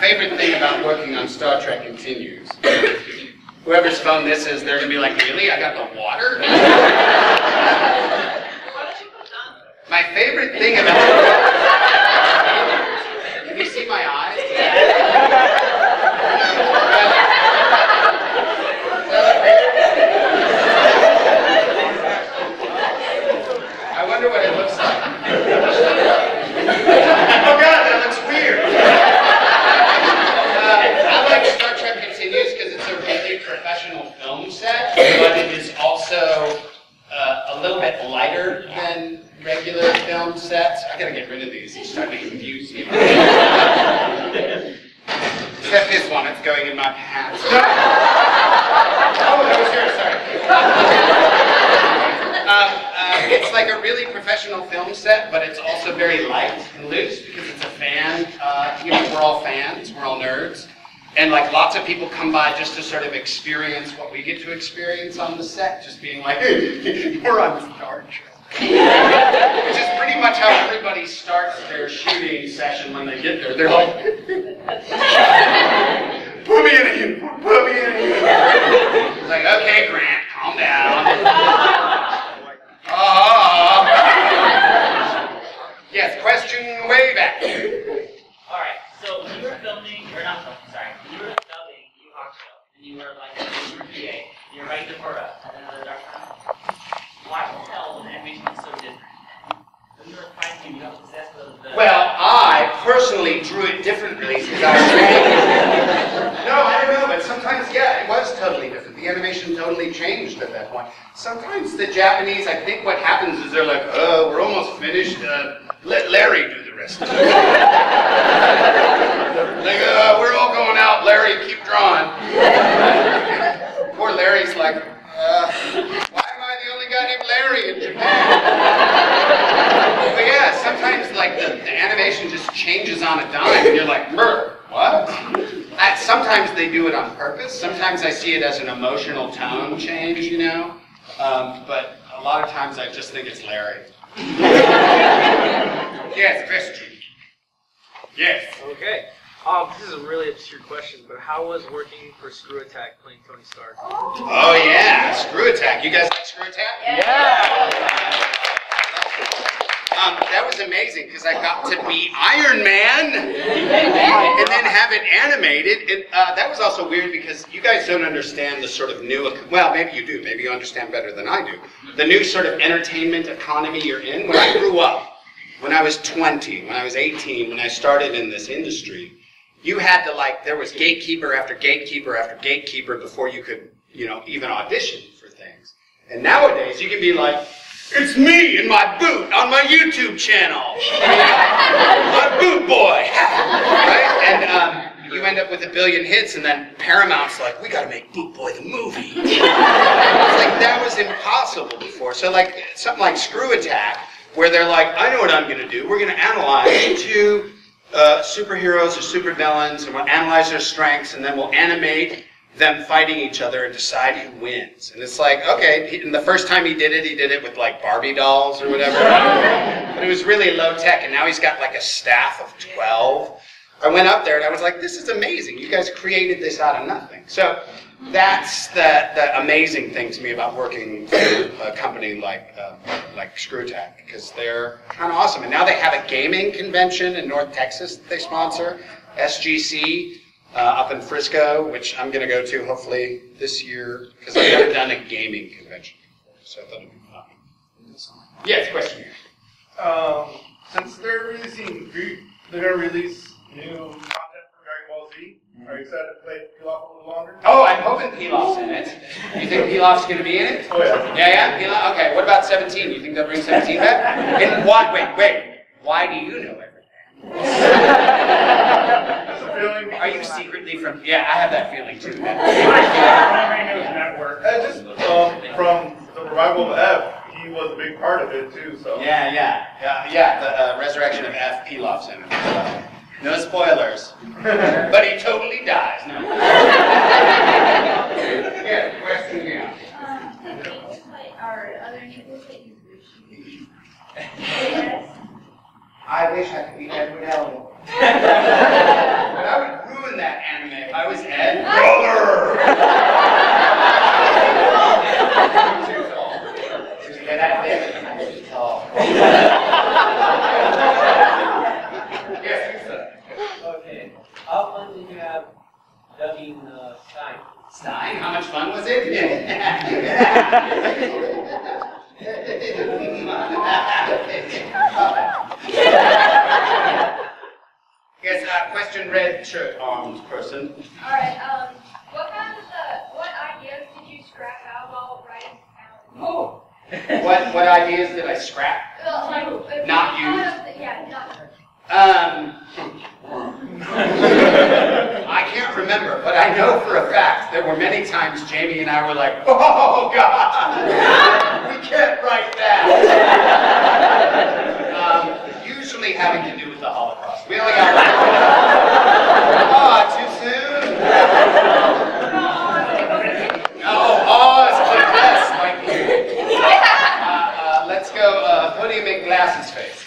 favorite thing about working on Star Trek Continues. Whoever's phone this is, they're going to be like, really? I got the water? My favorite thing about... Can you see my eyes? I wonder what it looks like. Oh God, that looks weird. I like Star Trek Continues because it's a really professional film set, but it is also a little bit lighter than regular film sets. I gotta get rid of these. It's starting to confuse me. Except this one, it's going in my pants. Oh, that was yours, sorry. It's like a really professional film set, but it's also very light and loose because it's a fan. You know, we're all fans, we're all nerds. And like lots of people come by just to sort of experience what we get to experience on the set, just being like, hey, we're on Star Trek. Which is pretty much how everybody starts their shooting session when they get there. They're like, put me in a uniform, put me in a uniform. It's like, okay, Grant, calm down. Yes, question way back. Alright, so when you were filming, or not filming, sorry, when you were dubbing Yu Hakusho, and you were like, you were PA, you were writing the Korra, and then another Dark Time, why the hell was the animation so different? When you were fighting, you got possessed with the... Well, I personally drew it differently because I was training. No, I don't know, but sometimes, yeah, it was totally different. The animation totally changed at that point. Sometimes the Japanese, I think what happens is they're like, oh, we're almost finished, let Larry do the rest of it. Like, we're all going out, Larry, keep drawing. Poor Larry's like, why am I the only guy named Larry in Japan? But yeah, sometimes like the animation just changes on a dime and you're like, what? Sometimes they do it on purpose. Sometimes I see it as an emotional tone change, you know? But a lot of times I just think it's Larry. Yes, question. Yes. Okay. This is a really obscure question, but how was working for Screw Attack playing Tony Stark? Oh yeah, Screw Attack. You guys like Screw Attack? Yeah! That was amazing because I got to be Iron Man and then have it animated. And that was also weird because you guys don't understand the sort of new, well, maybe you do. Maybe you understand better than I do. The new sort of entertainment economy you're in. When I grew up, when I was 20, when I was 18, when I started in this industry, you had to like, there was gatekeeper after gatekeeper after gatekeeper before you could, you know, even audition for things. And nowadays you can be like, it's me in my boot on my YouTube channel. I'm Boot Boy. Right? And you end up with a billion hits and then Paramount's like, we gotta make Boot Boy the movie. It's like, that was impossible before. So like, something like Screw Attack, where they're like, I know what I'm gonna do. We're gonna analyze two superheroes or supervillains and we'll analyze their strengths and then we'll animate them fighting each other and decide who wins. And it's like, okay, and the first time he did it with like Barbie dolls or whatever. But it was really low tech, and now he's got like a staff of 12. I went up there and I was like, this is amazing. You guys created this out of nothing. So that's the amazing thing to me about working for a company like Screw Attack, because they're kind of awesome. And now they have a gaming convention in North Texas that they sponsor, SGC. Up in Frisco, which I'm going to go to hopefully this year, because I've never done a gaming convention before, so I thought it'd be fun. Yes, question here. Since they're going to release new content for Dragon Ball Z, are you excited to play Pilaf a little longer? Oh, I'm hoping Pilaf's in it. You think Pilaf's going to be in it? Oh yeah. Yeah, Pilaf? Okay, what about 17? You think they'll bring 17 back? And why, wait, why do you know everything? Are you secretly from? Yeah, I have that feeling too. Just from the revival of F, he was a big part of it too. So Yeah. The resurrection of F. Pilaf's in it. No spoilers, but he totally dies. No. Yeah, question here. Are other interviews that you I wish I could be Edward Elliot. But I would ruin sir. Okay. How fun did you have dubbing Stein? Stein, how much fun was it? Yes, question red shirt armed person. Alright, what ideas did you scrap out while writing out? Oh. What ideas did I scrap? Like, Not used? Yeah, not used. I can't remember, but I know for a fact there were many times Jamie and I were like, oh God, we can't write that. Usually having to do with the Holocaust. We only got too soon? Oh, it's like this, like let's go, what do you make Glass's face?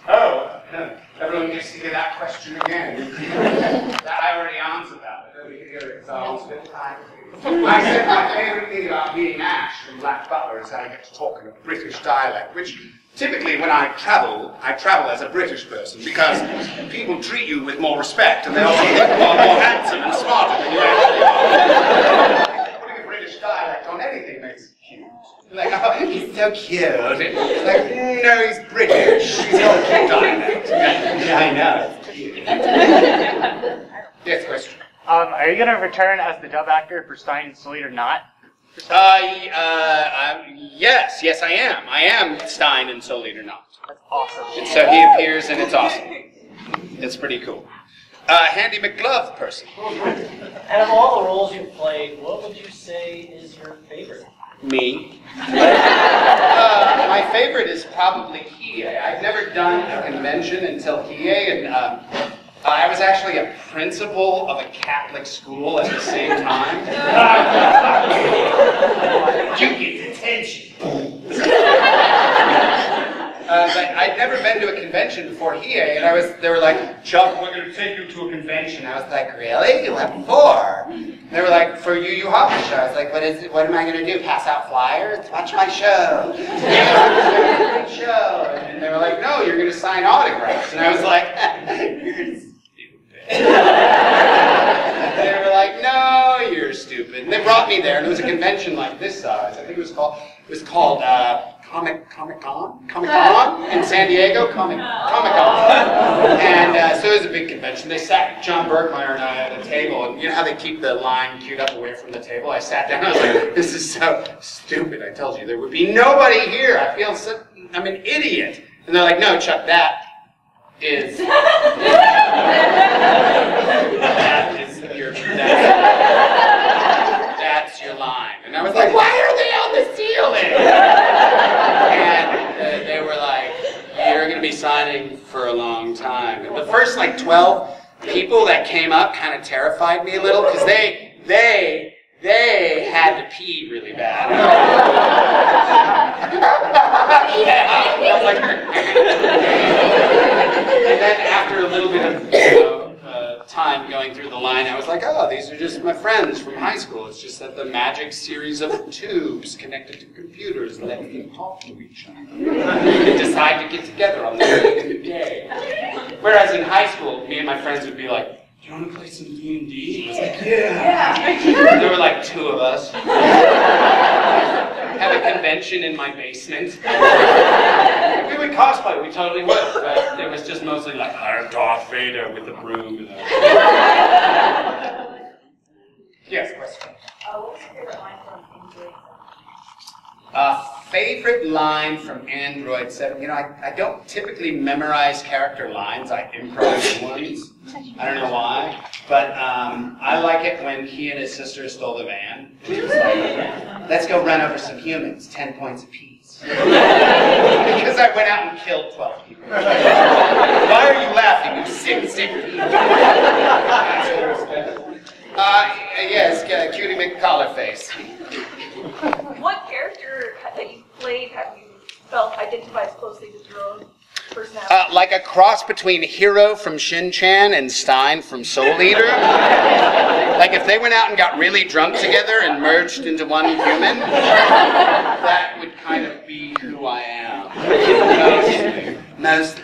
Oh, everyone gets to hear that question again. I already answered that, but nobody can hear it, so I'll spend time. I said my favorite thing about being Ash from Black Butler is that I get to talk in a British dialect, which typically when I travel as a British person because people treat you with more respect and they also are more handsome and smarter than you actually are. Putting a British dialect on anything makes it cute. Like, oh, he's so cute. It's like, no, he's British. He's got a cute dialect. Yeah, I know. It's cute. Yes, question. Are you going to return as the dub actor for Stein and Sully or not? Yes, I am. I am Stein and Soul Eater not. That's awesome. And so he appears and it's awesome. It's pretty cool. Handy McGlove person. Out of all the roles you've played, what would you say is your favorite? Me. My favorite is probably Hiei. I've never done a convention until Hiei, and I was actually a principal of a Catholic school at the same time. You get attention. But I'd never been to a convention before Hiei, and they were like, Chuck, we're going to take you to a convention. I was like, really? What for? And they were like, for Yu Hakusho. I was like, what am I going to do? Pass out flyers? Watch my show. Great show. And they were like, no, you're going to sign autographs. And I was like, you're stupid. They were like, no, you're stupid. And they brought me there, and it was a convention like this size. I think it was called Comicon in San Diego, Comicon. And so it was a big convention. They sat John Berkmeyer and I at a table, and you know how they keep the line queued up away from the table? I sat down and I was like, this is so stupid. I told you there would be nobody here. I'm an idiot. And they're like, no, Chuck, that's your line. And I was like, why are they on the ceiling? And they were like, you're going to be signing for a long time. And the first 12 people that came up kind of terrified me a little because they had to pee really bad. And then after a little bit of time going through the line, I was like, oh, these are just my friends from high school. It's just that the magic series of tubes connected to computers let them talk to each other and decide to get together on the same day. Whereas in high school, me and my friends would be like, do you want to play some D&D? I was like, yeah. There were like 2 of us. Have a convention in my basement. We would cosplay, we totally would, but it was just mostly like, I'm Darth Vader with the broom. Yes, question. What was your favorite line from Android 7? Favorite line from Android 7? You know, I don't typically memorize character lines, I improvise ones. I don't know why, but I like it when he and his sister stole the van. He was like, let's go run over some humans, 10 points apiece. Because I went out and killed 12 people. Why are you laughing, you sick people? Yes, Cutie McCollarface. What character that you played have you felt identifies closely with your own personality? Like a cross between Hero from Shin-Chan and Stein from Soul Eater. Like if they went out and got really drunk together and merged into one human, that would kind of be who I am. Mostly.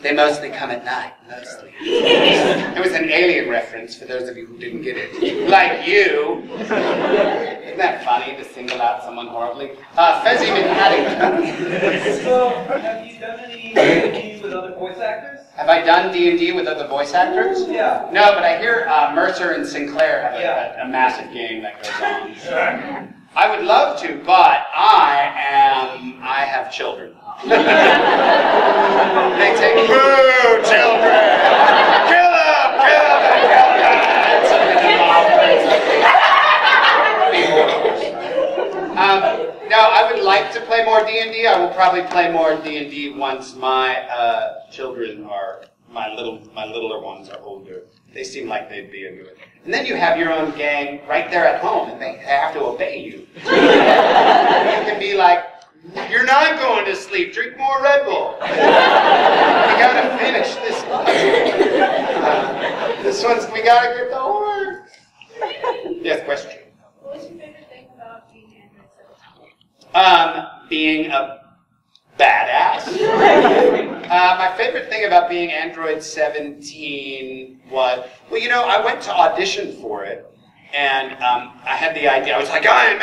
They mostly come at night, mostly. It was an Alien reference for those of you who didn't get it. Like you. Isn't that funny to single out someone horribly? Fezzi McHattie. So, have you done any D&D with other voice actors? Have I done D&D with other voice actors? Yeah. No, but I hear Mercer and Sinclair have a massive game that goes on. I would love to, but I have children. They take boo, children! Kill them! Kill them! No, I would like to play more D&D. I will probably play more D&D once my children are, my littler ones are older. They seem like they'd be into it. And then you have your own gang right there at home, and they have to obey you. You can be like, you're not going to sleep. Drink more Red Bull. We gotta finish this one. This one's, we gotta get the horse. Yes, question. What was your favorite thing about being Android 17? Being a badass. My favorite thing about being Android 17 was, well, you know, I went to audition for it. And I had the idea, I was like, I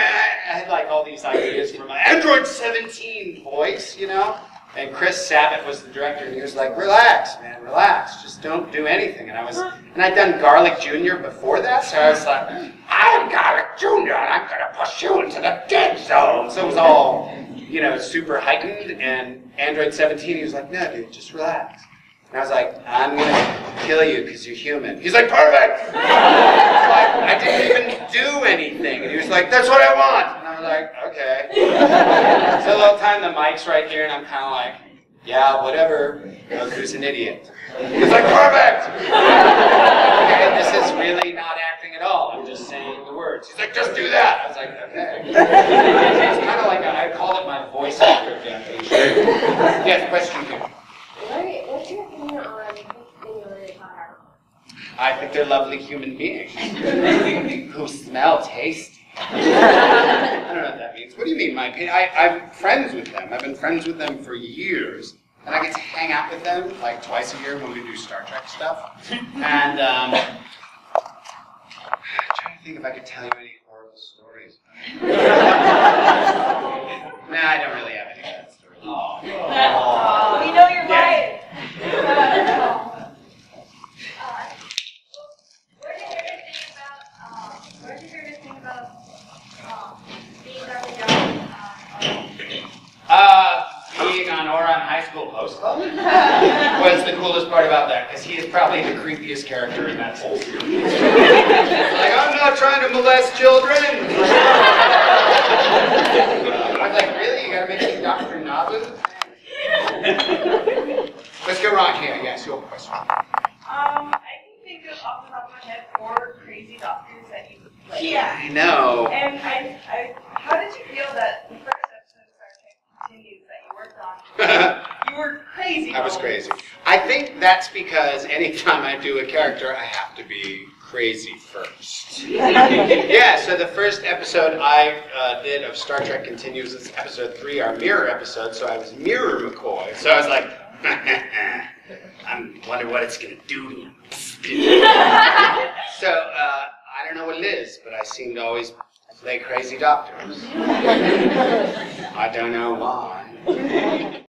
had like all these ideas for my Android 17 voice, you know? And Chris Sabat was the director, and he was like, relax, man, relax, just don't do anything. And I'd done Garlic Jr. before that, so I was like, I'm Garlic Jr., and I'm gonna push you into the dead zone. So it was all, you know, super heightened, and Android 17, he was like, no, dude, just relax. And I was like, I'm gonna kill you because you're human. He's like, perfect! I didn't even do anything. And he was like, that's what I want! And I was like, okay. So the whole time the mic's right here, and I'm kind of like, yeah, whatever. Goku's an idiot. He's like, perfect! Okay, this is really not acting at all. I'm just saying the words. He's like, just do that! I was like, okay. It's kind of like, I call it my voice actor foundation. Yes, question two. What's your opinion on stimulated hot air? I think they're lovely human beings who smell tasty. I don't know what that means. What do you mean, my opinion? I'm friends with them. I've been friends with them for years. And I get to hang out with them like twice a year when we do Star Trek stuff. And I'm trying to think if I could tell you any horrible stories. Nah, I don't really have any bad stories. Oh, we know you're right. What's your favorite thing about being Dr. Young? Being on Oran High School Host Club was the coolest part about that, because he is probably the creepiest character in that whole series. Like, I'm not trying to molest children. I was like, really? You gotta make me Dr. Nabu? Let's go right here. Yes, your question. I can think of off the top of my head 4 crazy doctors that you played. Yeah, I know. And how did you feel that the first episode of Star Trek Continues that you worked on? You were crazy. I was crazy. I think that's because anytime I do a character, I have to be crazy first. Yeah, so the first episode I did of Star Trek Continues is episode 3, our mirror episode, so I was Mirror McCoy. So I was like, I wonder what it's going to do to him. So, I don't know what it is, but I seem to always play crazy doctors. I don't know why.